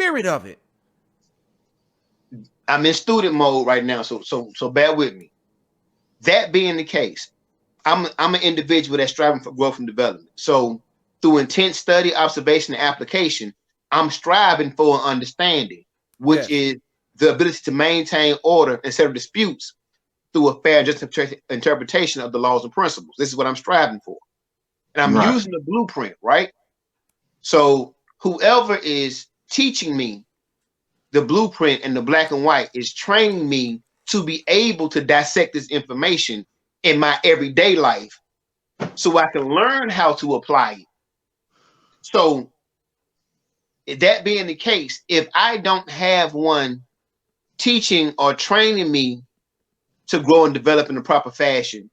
spirit of it. I'm in student mode right now, so bear with me. That being the case, I'm an individual that's striving for growth and development. So through intense study, observation, and application, I'm striving for an understanding, which is the ability to maintain order and settle disputes through a fair, just interpretation of the laws and principles. This is what I'm striving for, and I'm using the blueprint, right? So whoever is teaching me the blueprint and the black and white is training me to be able to dissect this information in my everyday life so I can learn how to apply it. So that being the case, if I don't have one teaching or training me to grow and develop in the proper fashion,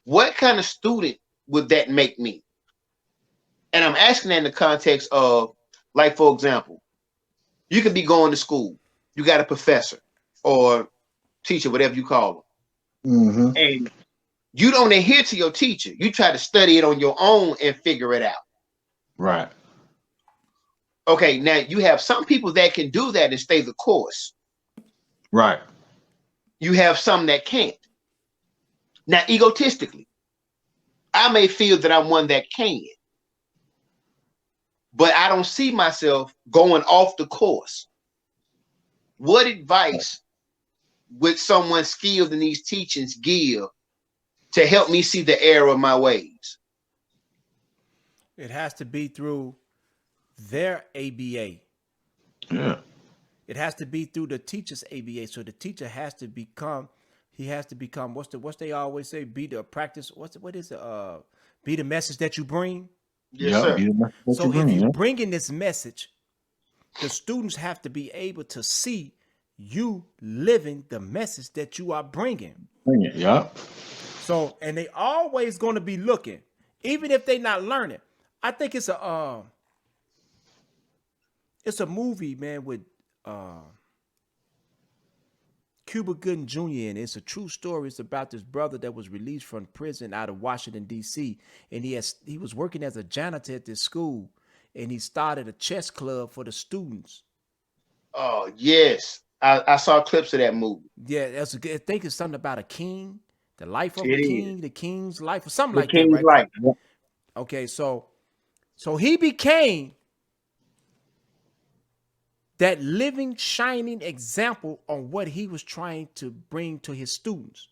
what kind of student would that make me? And I'm asking that in the context of, like, for example, you could be going to school. You got a professor or teacher, whatever you call them. And you don't adhere to your teacher. You try to study it on your own and figure it out. Right. Okay, now you have some people that can do that and stay the course. Right. You have some that can't. Now, egotistically, I may feel that I'm one that can, but I don't see myself going off the course. What advice would someone skilled in these teachings give to help me see the error of my ways? It has to be through their ABA. Yeah. It has to be through the teacher's ABA. So the teacher has to become, what's they always say, be the practice, what is it? Be the message that you bring. Yes, sir. So if you bring in this message, the students have to be able to see you living the message that you are bringing. Yeah. So, and they always going to be looking, even if they not learning. I think it's a movie, man, with Cuba Gooding Jr. and it's a true story. It's about this brother that was released from prison out of Washington, D.C. And he was working as a janitor at this school, and he started a chess club for the students. Oh, yes. I saw clips of that movie. Yeah, I think it's something about a king, the life of a king, the king's life, or something like that, right? Life. Okay, so he became that living, shining example on what he was trying to bring to his students.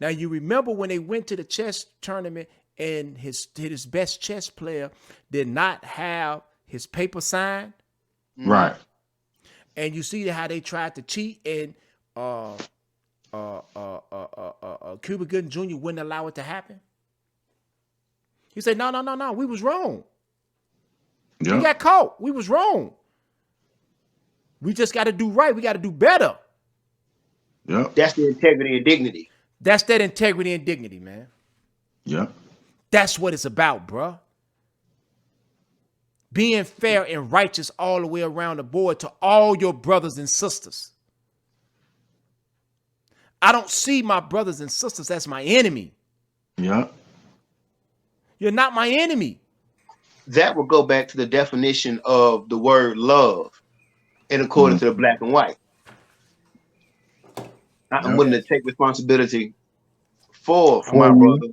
Now, you remember when they went to the chess tournament and his best chess player did not have his paper signed? Right. And you see how they tried to cheat, and Cuba Gooding Jr. wouldn't allow it to happen? He said, no, we was wrong. Yep. We got caught. We was wrong. We just got to do right. We got to do better. Yep. That's the integrity and dignity. That's that integrity and dignity, man. Yep. That's what it's about, bro. Being fair and righteous all the way around the board to all your brothers and sisters. I don't see my brothers and sisters as my enemy. Yeah. You're not my enemy. That will go back to the definition of the word love in accordance to the black and white. I'm willing to take responsibility for my brother,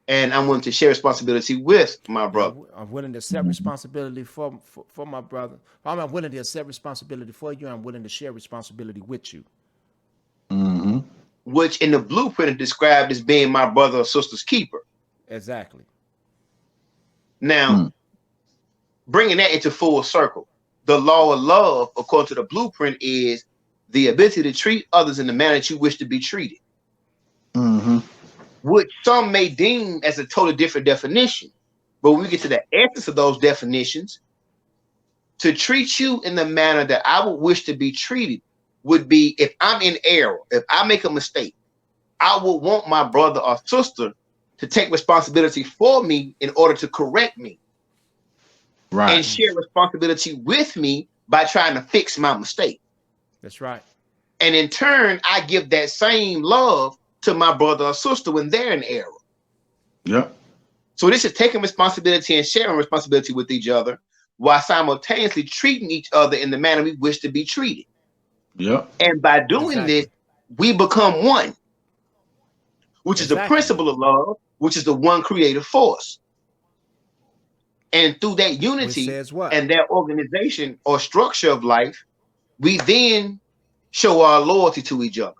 and I'm willing to share responsibility with my brother. I'm willing to accept responsibility for my brother. I'm willing to accept responsibility for you. I'm willing to share responsibility with you. Mm-hmm. Which in the blueprint is described as being my brother or sister's keeper. Exactly. Now, bringing that into full circle, the law of love, according to the blueprint, is the ability to treat others in the manner that you wish to be treated. Mm-hmm. Which some may deem as a totally different definition. But when we get to the essence of those definitions, to treat you in the manner that I would wish to be treated would be, if I'm in error, if I make a mistake, I would want my brother or sister to take responsibility for me in order to correct me. Right. And share responsibility with me by trying to fix my mistake. That's right. And in turn, I give that same love to my brother or sister when they're in error. Yep. So this is taking responsibility and sharing responsibility with each other, while simultaneously treating each other in the manner we wish to be treated. Yep. And by doing Exactly. this, we become one, which is the Exactly. principle of love, which is the one creative force. And through that Which unity says what? and that organization or structure of life, we then show our loyalty to each other.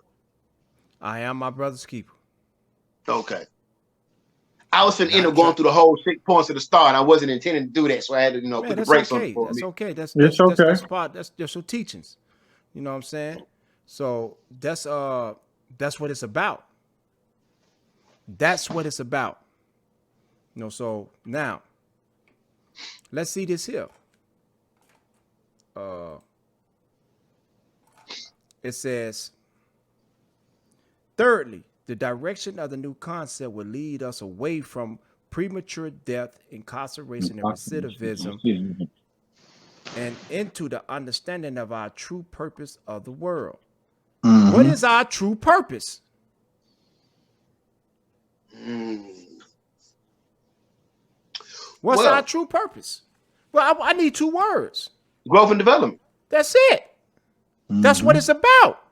I am my brother's keeper. Okay. I was finna end Not up going try. through the whole 6 points of the start. I wasn't intending to do that, so I had to, Man, put the that's brakes on it okay. for a That's minute. okay. It's That's okay. part. That's just your teachings. You know what I'm saying? So that's what it's about. That's what it's about. You know, so now let's see this here. It says, thirdly, the direction of the new concept will lead us away from premature death, incarceration, and recidivism, and into the understanding of our true purpose of the world. What is our true purpose? What's Well- our true purpose? Well, I need 2 words. Growth and development. That's it. That's what it's about.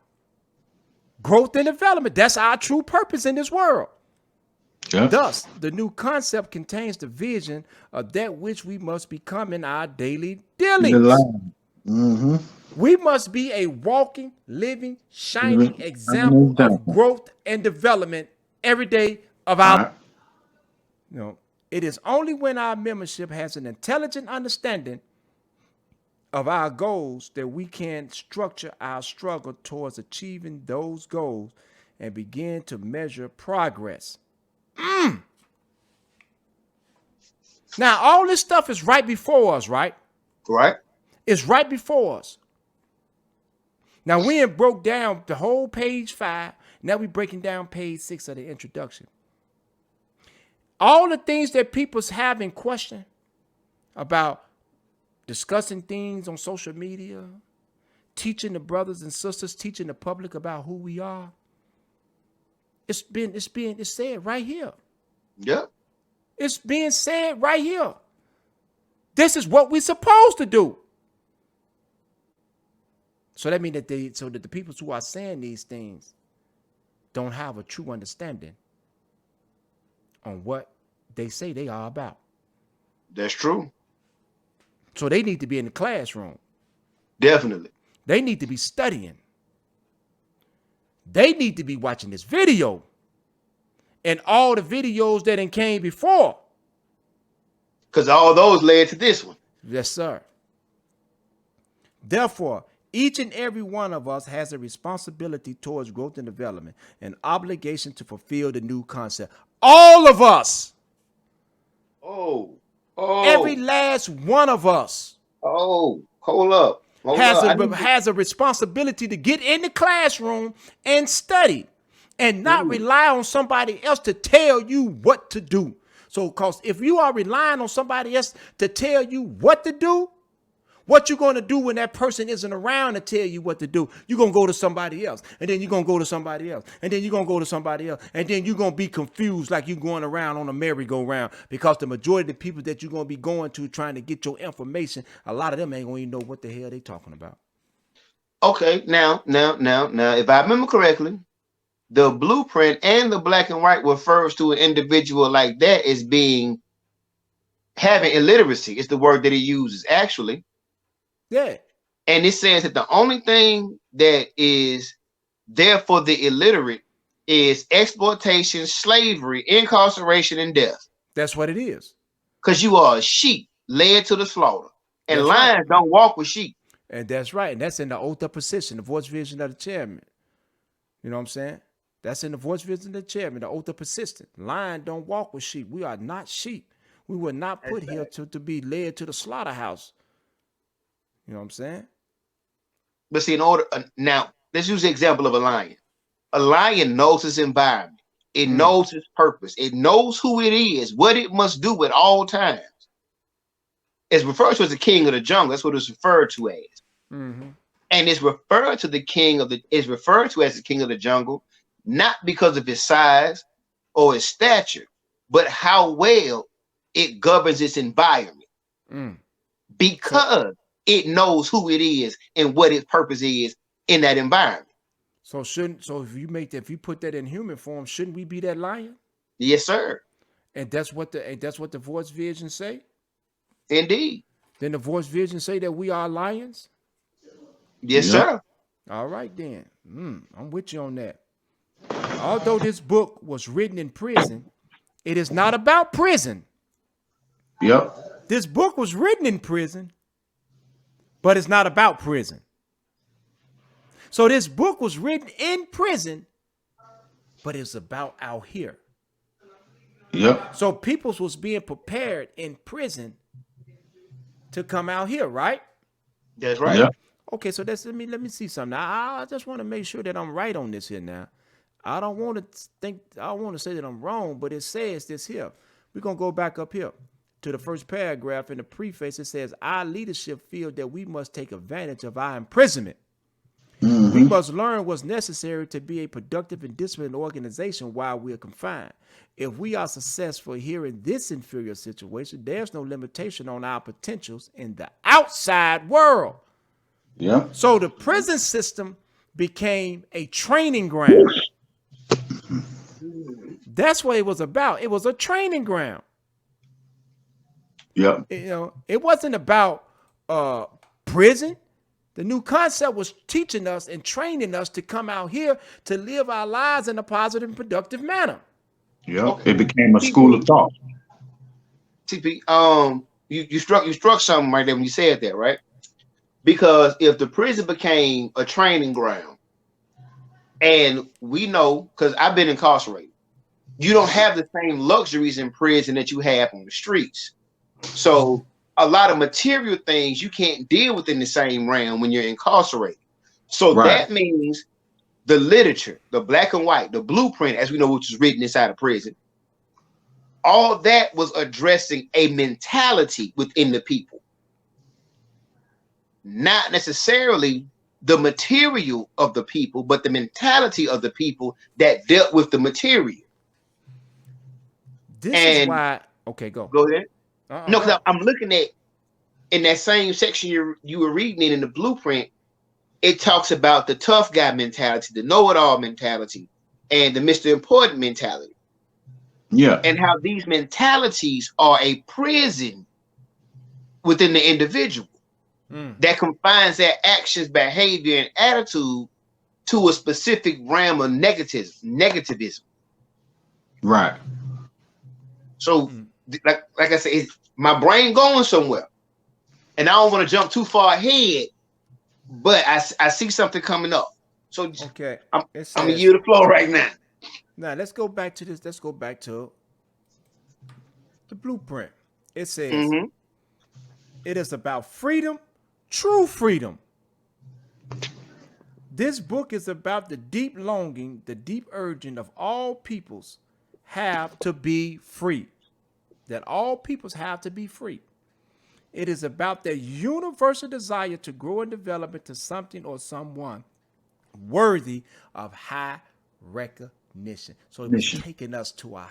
Growth and development. That's our true purpose in this world. Yep. Thus, the new concept contains the vision of that which we must become in our daily dealings. We must be a walking, living, shining example of growth and development every day of our. You know, it is only when our membership has an intelligent understanding of our goals that we can structure our struggle towards achieving those goals and begin to measure progress. Now, all this stuff is right before us, right? Right? It's right before us. Now, we have broke down the whole page 5. Now we're breaking down page 6 of the introduction. All the things that people have in question about discussing things on social media, teaching the brothers and sisters, teaching the public about who we are. It's said right here. Yep. It's being said right here. This is what we're supposed to do. So that means that the people who are saying these things don't have a true understanding on what they say they are about. That's true. So they need to be in the classroom. Definitely. They need to be studying. They need to be watching this video and all the videos that came before. Because all those led to this one. Yes, sir. Therefore, each and every one of us has a responsibility towards growth and development, an obligation to fulfill the new concept. All of us. Every last one of us Hold up. has a responsibility to get in the classroom and study and not rely on somebody else to tell you what to do. So, because if you are relying on somebody else to tell you what to do, what you're going to do when that person isn't around to tell you what to do, you're going to go to somebody else. And then you're going to go to somebody else. And then you're going to go to somebody else. And then you're going to be confused like you're going around on a merry-go-round, because the majority of the people that you're going to be going to trying to get your information, a lot of them ain't going to even know what the hell they talking about. Okay, now, if I remember correctly, the blueprint and the black and white refers to an individual like that as having illiteracy. It's the word that it uses, actually. Yeah. And it says that the only thing that is there for the illiterate is exploitation, slavery, incarceration, and death. That's what it is. Because you are a sheep led to the slaughter. And That's lions right. don't walk with sheep. And that's right. And that's in the oath of position, the voice vision of the chairman. You know what I'm saying? That's in the voice vision of the chairman, the oath of persistence. Lion don't walk with sheep. We are not sheep. We were not put here to be led to the slaughterhouse. You know what I'm saying? But see, now, let's use the example of a lion. A lion knows its environment. It knows its purpose. It knows who it is, what it must do at all times. It's referred to as the king of the jungle. That's what it's referred to as. Mm-hmm. And it's referred to is referred to as the king of the jungle, not because of his size or his stature, but how well it governs its environment. because it knows who it is and what its purpose is in that environment. So if you put that in human form, shouldn't we be that lion? Yes, sir. And that's what the voice vision say. Indeed. Then the voice vision say that we are lions. Yes, Yep. sir. All right, then. I'm with you on that. Although this book was written in prison, it is not about prison. Yep. This book was written in prison, but it's not about prison. So this book was written in prison, but it's about out here. Yep. So peoples was being prepared in prison to come out here, right? That's right. Yep. Okay, so let me see something. I just want to make sure that I'm right on this here now. I don't want to say that I'm wrong, but it says this here. We're gonna go back up here to the first paragraph in the preface. It says, our leadership feel that we must take advantage of our imprisonment. We must learn what's necessary to be a productive and disciplined organization while we are confined. If we are successful here in this inferior situation, there's no limitation on our potentials in the outside world. Yep. So the prison system became a training ground. That's what it was about. It was a training ground. Yep. It wasn't about prison. The new concept was teaching us and training us to come out here to live our lives in a positive and productive manner. Yep. Okay. It became a school of thought. TP, you struck something right there when you said that, right? Because if the prison became a training ground, and we know, because I've been incarcerated, you don't have the same luxuries in prison that you have on the streets. So a lot of material things you can't deal with in the same realm when you're incarcerated. So that means the literature, the black and white, the blueprint, as we know, which is written inside of prison, all that was addressing a mentality within the people, not necessarily the material of the people, but the mentality of the people that dealt with the material. This is And why. Okay, go. Go ahead. No, because No. I'm looking at in that same section you were reading in the blueprint. It talks about the tough guy mentality, the know-it-all mentality, and the Mr. Important mentality. Yeah. And how these mentalities are a prison within the individual that confines their actions, behavior, and attitude to a specific realm of negativism. Right. So, like I said, it's my brain going somewhere, and I don't want to jump too far ahead, but I see something coming up. So, Okay, I'm gonna yield the floor right now. Now let's go back to this. Let's go back to the blueprint. It says it is about freedom, true freedom. This book is about the deep longing, the deep urging of all peoples have to be free. That all peoples have to be free. It is about their universal desire to grow and develop into something or someone worthy of high recognition. So it was taking us to a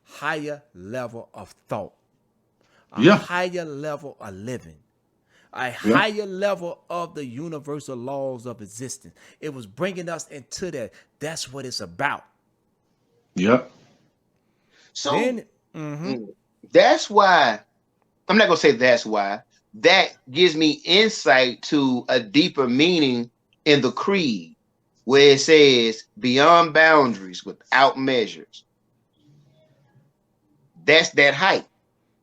higher level of thought, a higher level of living, a higher level of the universal laws of existence. It was bringing us into that. That's what it's about. So Then, that's why I'm not gonna say that's why. That gives me insight to a deeper meaning in the creed, where it says beyond boundaries without measures. That's that height.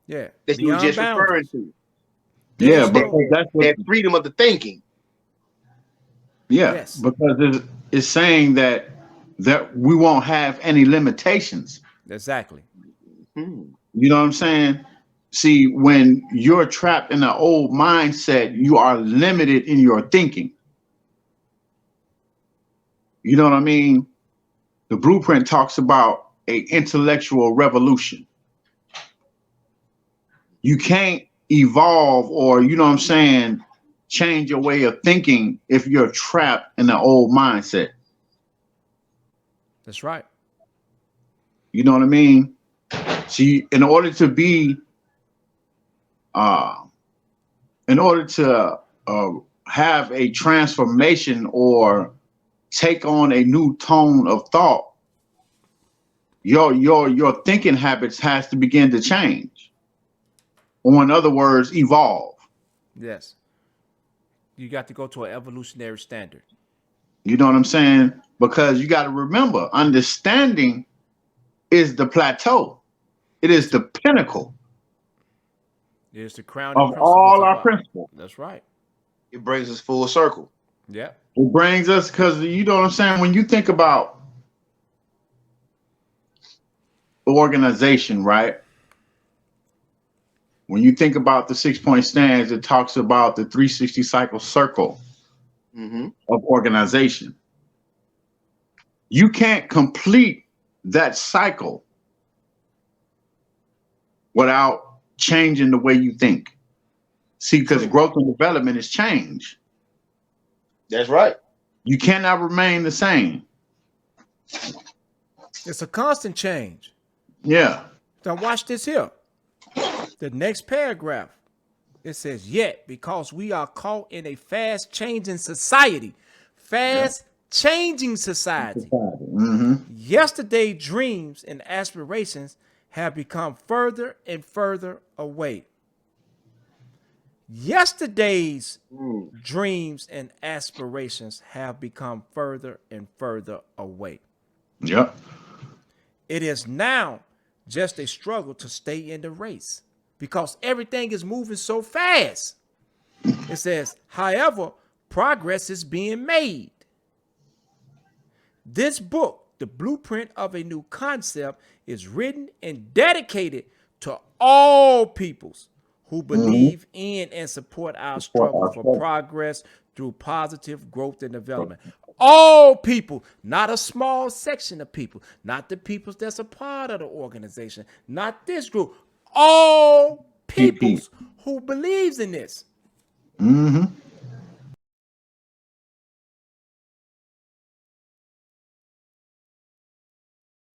Yeah. That you were just referring to. Yeah, because that's what, that freedom of the thinking. Yeah, Yes. because it's saying that we won't have any limitations. Exactly. You know what I'm saying? See, when you're trapped in an old mindset, you are limited in your thinking. You know what I mean? The blueprint talks about an intellectual revolution. You can't evolve or, you know what I'm saying, change your way of thinking if you're trapped in an old mindset. That's right. You know what I mean? See, in order to be in order to have a transformation or take on a new tone of thought, your thinking habits has to begin to change, or in other words, evolve. Yes. You got to go to an evolutionary standard. You know what I'm saying? Because you got to remember, understanding is the plateau. It is the pinnacle It's the crowning of principles all of our our. principles. That's right. It brings us full circle. Yeah. It brings us, because you know what I'm saying, when you think about organization, right? When you think about the 6-point stance, it talks about the 360 cycle circle Mm-hmm. of organization. You can't complete that cycle without changing the way you think. See, because True. growth and development is change. That's right. You cannot remain the same. It's a constant change. Yeah. Now watch this here. The next paragraph. It says, yet, because we are caught in a fast changing society, changing society, Mm-hmm. yesterday dreams and aspirations have become further and further away. Yesterday's dreams and aspirations have become further and further away. Yep. It is now just a struggle to stay in the race because everything is moving so fast. It says, however, progress is being made. This book, The Blueprint of a New Concept, is written and dedicated to all peoples who believe in and support our struggle for progress through positive growth and development. All people, not a small section of people, not the peoples that's a part of the organization, not this group. All peoples who believes in this. Mm-hmm.